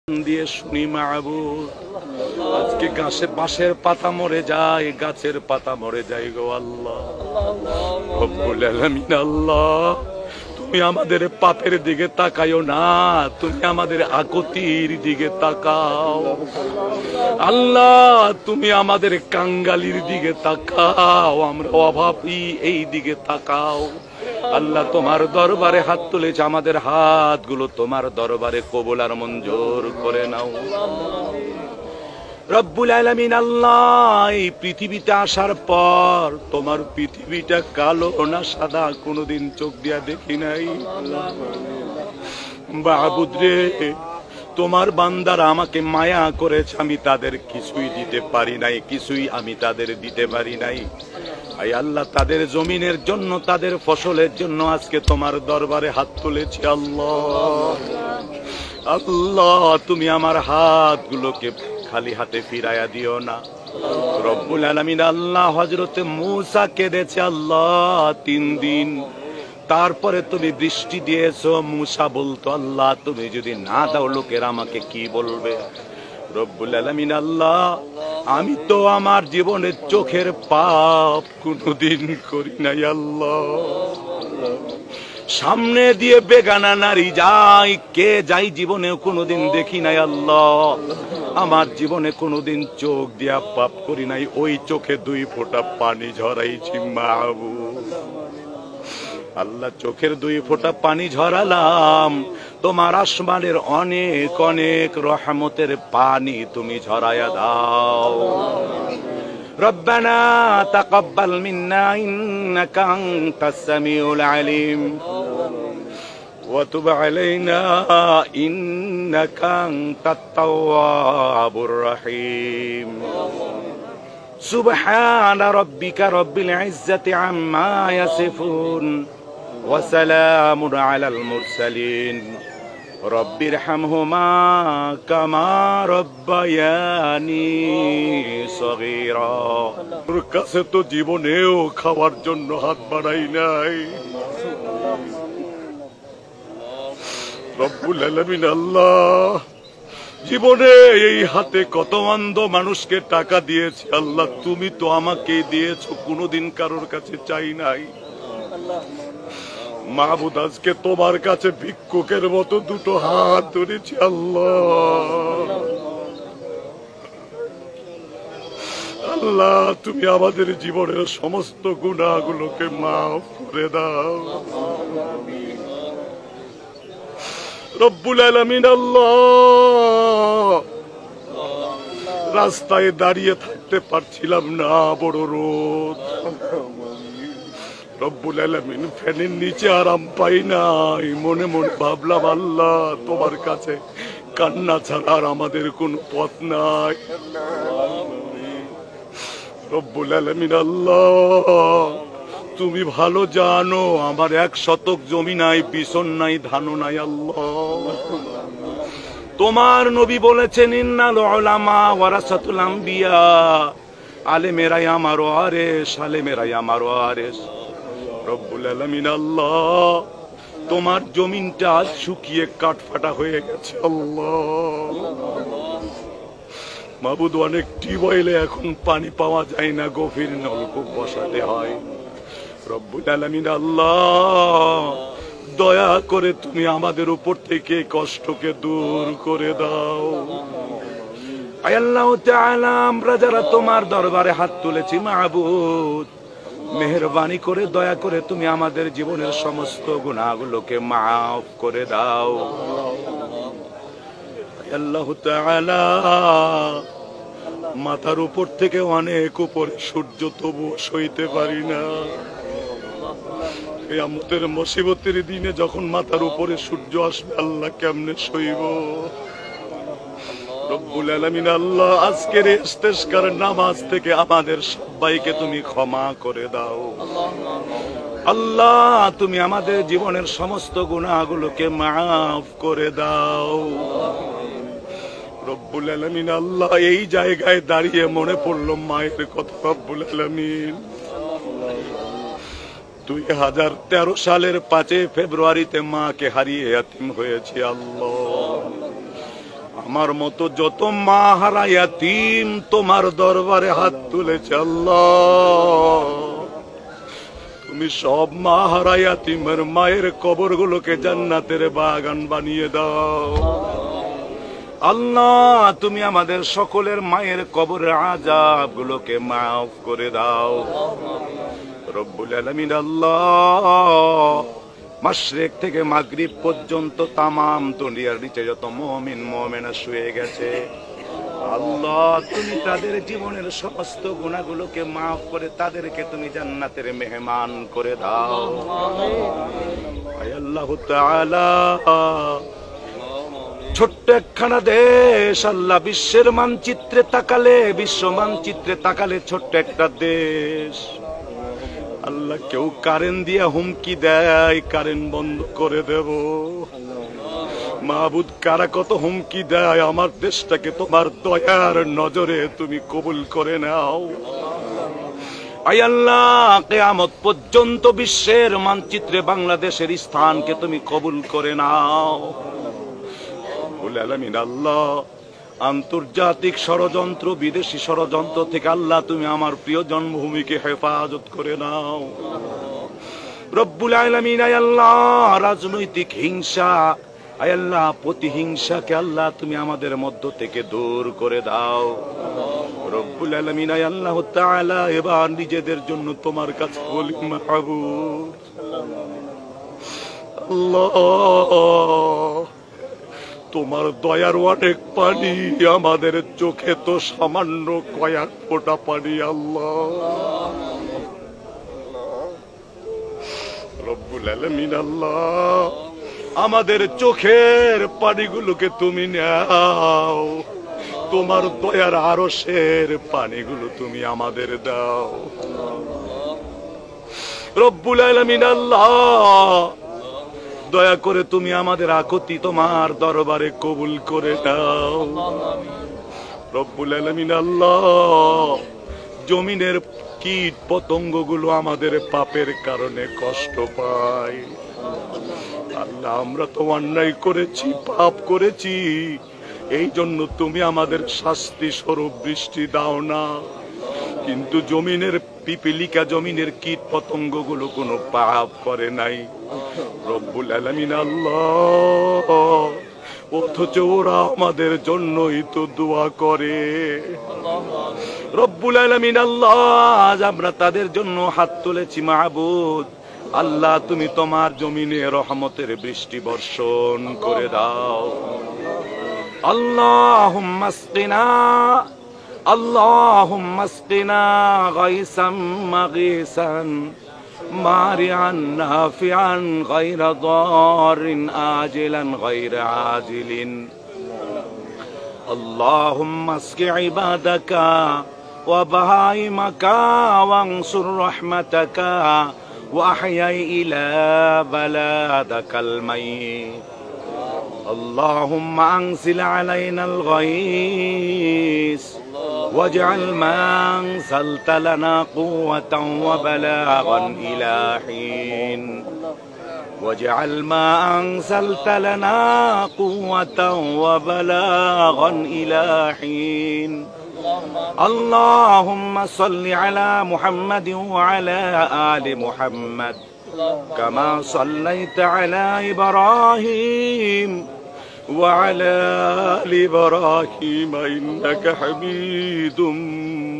দিয়ে শুনি মাহবুব, আজকে বাঁশের পাতা মরে যায়, গাছের পাতা মরে যায় গো আল্লাহ। রব্বুল আলামিন আল্লাহ, তুমি আমাদের পাপের দিকে তাকাইও না, তুমি আমাদের আকতির দিকে তাকাও আল্লাহ, তুমি আমাদের কাঙ্গালির দিকে তাকাও, আমরা অভাবী এই দিকে তাকাও আল্লাহ। তোমার দরবারে হাত তুলেছে, আমাদের হাতগুলো তোমার দরবারে কবুল আর মঞ্জুর করে নাও রব্বুল আলামিন আল্লাহ। এই পৃথিবীতে আসার পর তোমার পৃথিবীটা কালো না সাদা কোনোদিন চোখ দিয়া দেখি নাই মাহবুদ রে। তোমার বান্দারা আমাকে মায়া করেছে, আমি তাদের কিছুই দিতে পারি নাই, কিছুই আমি তাদের দিতে পারি নাই। আয় আল্লাহ, তাদের জমিনের জন্য, তাদের ফসলের জন্য আজকে তোমার দরবারে হাত তুলেছি আল্লাহ। আল্লাহ, তুমি আমার হাতগুলোকে খালি হাতে ফিরাইয়া দিও না রব্বুল আলামিন আল্লাহ। হযরতে মূসা কেঁদেছে আল্লাহ 3 দিন, তারপরে তুমি বৃষ্টি দিয়েছো। মূসা বলতো আল্লাহ তুমি যদি না দাও লোকেরা আমাকে কি বলবে। রব্বুল আলামিন আল্লাহ, আমি তো আমার জীবনের চোখের পাপ কোনদিন করি নাই আল্লাহ। সামনে দিয়ে বেগানা নারী যাই, কে যাই জীবনেও কোনোদিন দেখি নাই আল্লাহ। আমার জীবনে কোনোদিন চোখ দিয়া পাপ করি নাই, ওই চোখে 2 ফোঁটা পানি ঝরাইছি মাহবুব আল্লাহ। চোখের 2 ফোঁটা পানি ঝরালাম, তোমার আসমানের অনেক অনেক রহমতের পানি তুমি ঝরাইয়া দাও। রব্বানা তাকাব্বাল মিন্না ইন্নাকা আনতাস সামিউল আলিম ওয়া তুব আলাইনা ইন্নাকা আনতাত তাওয়াবুর রহিম। সুবহানা রাব্বিকা রাব্বিল ইজ্জাতি আম্মা ইয়াসিফুন ওয়া সালামুন আলাল মুরসালিন রব্বিরহামহুমা কামা রব্বায়ানি সগীরা। তোর কাছে তো জীবনেও খাওয়ার জন্য হাত বাড়াই নাই রব্বুল আলামিন আল্লাহ। জীবনে এই হাতে কত অন্ধ মানুষকে টাকা দিয়েছি আল্লাহ, তুমি তো আমাকে দিয়েছো, কোনোদিন কারোর কাছে চাই নাই মাহবুদ। আজকে তোমার কাছে ভিক্ষুকের মতো 2টো হাত ধরেছি আল্লাহ। আল্লাহ, তুমি আমাদের জীবনের সমস্ত গুনাহগুলোকে মাফ করে দাও রব্বুল আলামিন আল্লাহ। রাস্তায় দাঁড়িয়ে থাকতে পারছিলাম না, বড় রোদ রব্বুল আলামিন। ফ্যানের নিচে আরাম পাই নাই, মনে মনে ভাবলাম আল্লাহ তোমার কাছে কান্না ছাড়া আর আমাদের কোনো পথ নাই রব্বুল আলামিন আল্লাহ। তুমি ভালো জানো আমার 1 শতক জমি নাই, বিছন নাই, ধানও নাই আল্লাহ। তোমার নবী বলেছেন ইন্নাল উলামা ওয়ারাসাতুল আম্বিয়া, আলেমেরাই আমার ওয়ারিস, আলেমেরাই আমার ওয়ারিস রব্বুল আলামিন আল্লাহ। তোমার জমিনটা আজ শুকিয়ে কাঠফাটা হয়ে গেছে আল্লাহ মাহবুদ। অনেক টিউবওয়েলে এখন পানি পাওয়া যায় না, গভীর নলকূপ বসাতে হয় রব্বুল আলামিন আল্লাহ। দয়া করে তুমি আমাদের উপর থেকে কষ্টকে দূর করে দাও আয় আল্লাহ তাআলা। আমরা যারা তোমার দরবারে হাত তুলেছি মাহবুদ, মেহেরবানি করে দয়া করে তুমি আমাদের জীবনের সমস্ত গুনাহগুলোকে মাফ করে দাও আল্লাহ তাআলা। মাথার উপর থেকে অনেক উপরে সূর্য, তবু সইতে পারি না। কিয়ামতের মুসিবতের দিনে যখন মাথার উপরে সূর্য আসবে আল্লাহ কেমনে সইব রব্বুল আলামিন আল্লাহ। আজকের ইস্তেসকার নামাজ থেকে আমাদের সবাইকে তুমি ক্ষমা করে দাও আল্লাহ। তুমি আমাদের জীবনের সমস্ত গুনাহগুলোকে মাফ করে দাও রব্বুল আলামিন আল্লাহ। এই জায়গায় দাঁড়িয়ে মনে পড়ল মায়ের কথা রব্বুল আলামিন। 2013 সালের 5 ফেব্রুয়ারিতে মাকে হারিয়ে ইয়াতীম হয়েছি আল্লাহ। আমার মতো যত মা হারা ইয়াতীম তোমার দরবারে হাত তুলেছে আল্লাহ, তুমি সব মা হারা ইয়াতীমের মায়ের কবরগুলোকে জান্নাতের বাগান বানিয়ে দাও আল্লাহ। তুমি আমাদের সকলের মায়ের কবরের আযাব গুলোকে মাফ করে দাও রব্বুল আলামিন। আল্লাহ, মাশরিক থেকে মাগরিব পর্যন্ত তামাম দুনিয়ার নিচে যত মুমিন মুমিনা শুয়ে গেছে আল্লাহ, তুমি তাদের জীবনের সমস্ত গুনাহগুলোকে মাফ করে তাদেরকে তুমি জান্নাতের মেহমান করে দাও আয় আল্লাহ তাআলা। ছোট্ট একখানা দেশ আল্লাহ, বিশ্বের মানচিত্রে তাকালে, বিশ্ব মানচিত্রে তাকালে ছোট্ট একটা দেশ আল্লাহ। কেউ কারেন্ট দিয়ে হুমকি দেয় কারেন্ট বন্ধ করে দেব, মাহবুদ কারা কত হুমকি দেয়, আমার দেশটাকে তোমার দয়ার নজরে তুমি কবুল করে নাও আয় আল্লাহ। কিয়ামত পর্যন্ত বিশ্বের মানচিত্রে বাংলাদেশের স্থানকে তুমি কবুল করে নাও রব্বুল আলামিন। আল্লাহ, আন্তর্জাতিক ষড়যন্ত্র, বিদেশি ষড়যন্ত্র থেকে আল্লাহ তুমি আমার প্রিয় জন্মভূমিকে হেফাজত করে নাও রব্বুল আলামিন। আয় আল্লাহ, রাজনৈতিক হিংসা, আয় আল্লাহ প্রতিহিংসাকে আল্লাহ তুমি আমাদের মধ্য থেকে দূর করে দাও রব্বুল আলামিন। আয় আল্লাহ তাআলা, এবার নিজেদের জন্য তোমার কাছে বলি মাহবুব আল্লাহ, তোমার দয়ার অনেক পানি, আমাদের চোখে তো সামান্য কয়েক ফোঁটা পানি আল্লাহ রব্বুল আলামিন। আল্লাহ, আমাদের চোখের পানিগুলোকে তুমি নাও, তোমার দয়ার আরশের পানিগুলো তুমি আমাদের দাও রব্বুল আলামিন। আল্লাহ, দয়া করে তুমি আমাদের আকুতি তোমার দরবারে কবুল করে নাও রব্বুল আলামিন। আল্লাহ, জমিনের কীট পতঙ্গগুলো আমাদের পাপের কারণে কষ্ট পায় আল্লাহ, আমরা তো অন্যায় করেছি, পাপ করেছি, এই জন্য তুমি আমাদের শাস্তি স্বরূপ বৃষ্টি দাও না, কিন্তু জমিনের পিপিলিকা, জমিনের কীট পতঙ্গগুলো কোনো পাপ করে নাই রব্বুল আলামিন। আল্লাহ, অথচ ওরা আমাদের জন্যই তো দোয়া করে রব্বুল আলামিন। আল্লাহ, আজ আমরা তাদের জন্য হাত তুলেছি মাহবুদ আল্লাহ, তুমি তোমার জমিনে রহমতের বৃষ্টি বর্ষণ করে দাও আল্লাহুম্মা আসকিনা, আল্লাহুম্মা আসকিনা গায়সাম মাগীসান মারিআন নাফিআন গায়রা দারিন আজিলান গায়রা আজিলিন। আল্লাহুম্মা আসকি ইবাদাকা ওয়া বাহাইমাকা ওয়ানসুর রাহমাতাকা وأحيي إلى بلادك الميت. اللهم أنزل علينا الغيث واجعل ما أنزلت لنا قوة وبلاغا إلى حين. واجعل ما أنزلت لنا قوة وبلاغا إلى حين. اللهم صل على محمد وعلى آل محمد كما صليت على إبراهيم وعلى آل إبراهيم إنك حميد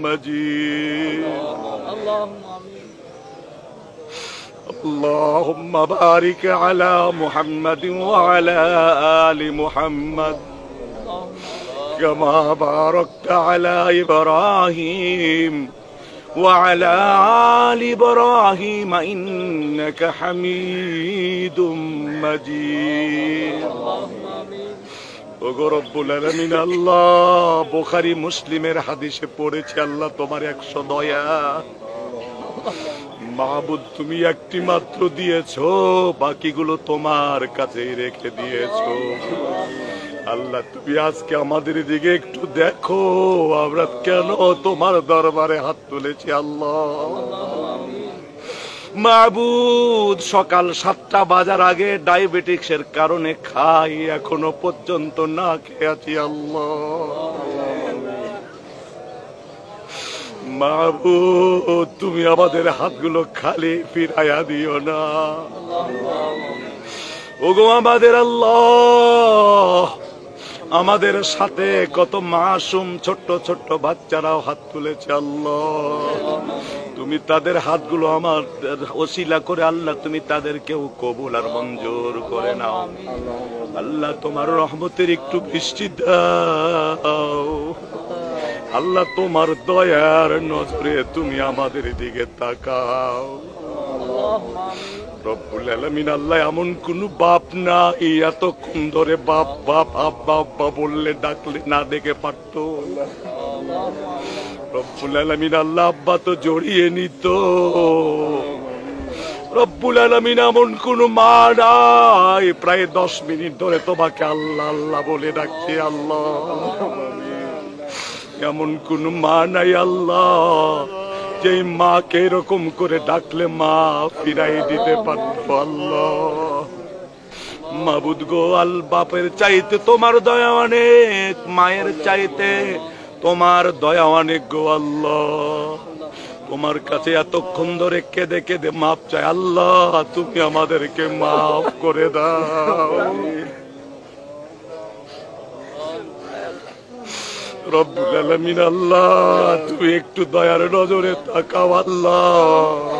مجيد. اللهم بارك على محمد وعلى آل محمد كما باركت على إبراهيم وعلى آل إبراهيم إنك حميد مجيد. ওগো রব্বুল আলামিন আল্লাহ, বুখারী মুসলিমের হাদিসে পড়েছে আল্লাহ তোমার 100 দয়া মাহবুদ, তুমি একটি মাত্র দিয়েছো, বাকিগুলো তোমার কাছেই রেখে দিয়েছো আল্লাহ। তুমি আজকে আমাদের দিকে একটু দেখো, আমরা কেন তোমার দরবারে হাত তুলেছি আল্লাহ। মাবুদ, সকাল 7টা বাজার আগে ডায়াবেটিক্সের কারণে খাই, এখনো পর্যন্ত না খেয়ে আছি আল্লাহ। মাবুদ, তুমি আমাদের হাতগুলো খালি ফিরাইয়া দিও না। ওগো আমাদের আল্লাহ, আমাদের সাথে কত মাসুম ছোট্ট ছোট্ট বাচ্চারাও হাত তুলেছে আল্লাহ, তুমি তাদের হাতগুলো আমার ওসিলা করে আল্লাহ তুমি তাদেরকেও কবুল আর মঞ্জুর করে নাও আল্লাহ। তোমার রহমতের একটু বৃষ্টি দাও আল্লাহ, তোমার দয়ার নজরে তুমি আমাদের দিকে তাকাও রব্বুল আলামিন। আল্লাহ, এমন কোন বাপ না এই এতক্ষণ ধরে বাপ বাপ আব্বা আব্বা বললে ডাকলে না দেখে পারতো রব্বুল আলামিন। আল্লাহ, আব্বা তো জড়িয়ে নিত রব্বুল আলামিন। এমন কোন মা নাই প্রায় 10 মিনিট ধরে তোমাকে আল্লাহ আল্লাহ বলে ডাকছে আল্লাহ, এমন কোন মা নাই আল্লাহ যে মাকে এরকম করে ডাকলে মা ফিরাই দিতে পারত আল্লাহ। মাবুদ গো, আল বাপের চাইতে তোমার দয়া অনেক, মায়ের চাইতে তোমার দয়া অনেক গো আল্লাহ। তোমার কাছে এতক্ষণ ধরে কেঁদে কেঁদে মাপ চাই আল্লাহ, তুমি আমাদেরকে মাফ করে দাও রব্বুল আলামিন। আল্লাহ, তুমি একটু দয়ার নজরে তাকাও আল্লাহ।